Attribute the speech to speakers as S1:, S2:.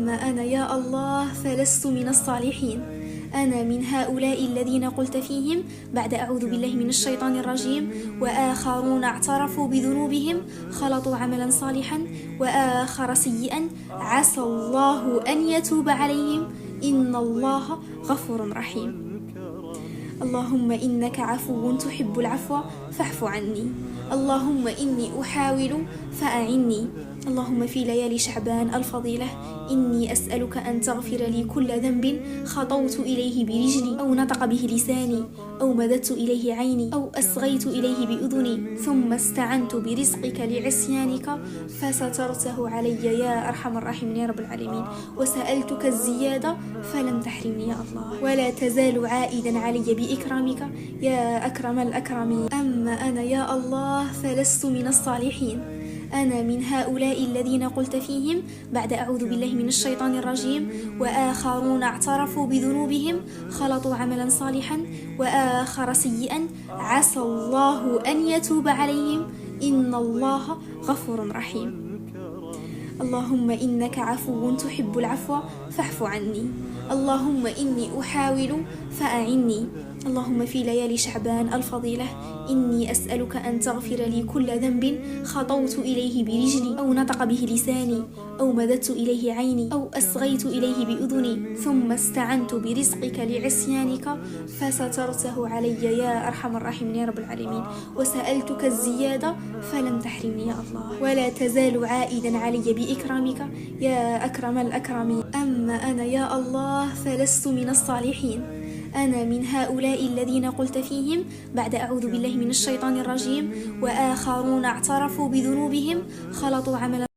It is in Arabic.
S1: أما أنا يا الله فلست من الصالحين. أنا من هؤلاء الذين قلت فيهم بعد أعوذ بالله من الشيطان الرجيم: وآخرون اعترفوا بذنوبهم خلطوا عملا صالحا وآخر سيئا عسى الله أن يتوب عليهم إن الله غفور رحيم. اللهم إنك عفو تحب العفو فاعف عني. اللهم إني أحاول فأعني. اللهم في ليالي شعبان الفضيلة إني أسألك أن تغفر لي كل ذنب خطوت إليه برجلي أو نطق به لساني أو مددت إليه عيني أو أصغيت إليه بأذني ثم استعنت برزقك لعصيانك فسترته علي يا أرحم الراحمين يا رب العالمين، وسألتك الزيادة فلم تحرمني يا الله، ولا تزال عائدا علي بإكرامك يا أكرم الأكرمين. أما أنا يا الله فلست من الصالحين. أنا من هؤلاء الذين قلت فيهم بعد أعوذ بالله من الشيطان الرجيم: وآخرون اعترفوا بذنوبهم خلطوا عملا صالحا وآخر سيئا عسى الله أن يتوب عليهم إن الله غفور رحيم. اللهم إنك عفو تحب العفو فاعف عني. اللهم إني أحاول فأعني. اللهم في ليالي شعبان الفضيلة إني أسألك أن تغفر لي كل ذنب خطوت إليه برجلي أو نطق به لساني أو مددت إليه عيني أو أصغيت إليه بأذني ثم استعنت برزقك لعصيانك فسترته علي يا أرحم الراحمين يا رب العالمين، وسألتك الزيادة فلم تحرمني يا الله، ولا تزال عائدا علي بإكرامك يا أكرم الأكرمين. أما أنا يا الله فلست من الصالحين. أنا من هؤلاء الذين قلت فيهم بعد أعوذ بالله من الشيطان الرجيم: وآخرون اعترفوا بذنوبهم خلطوا عملا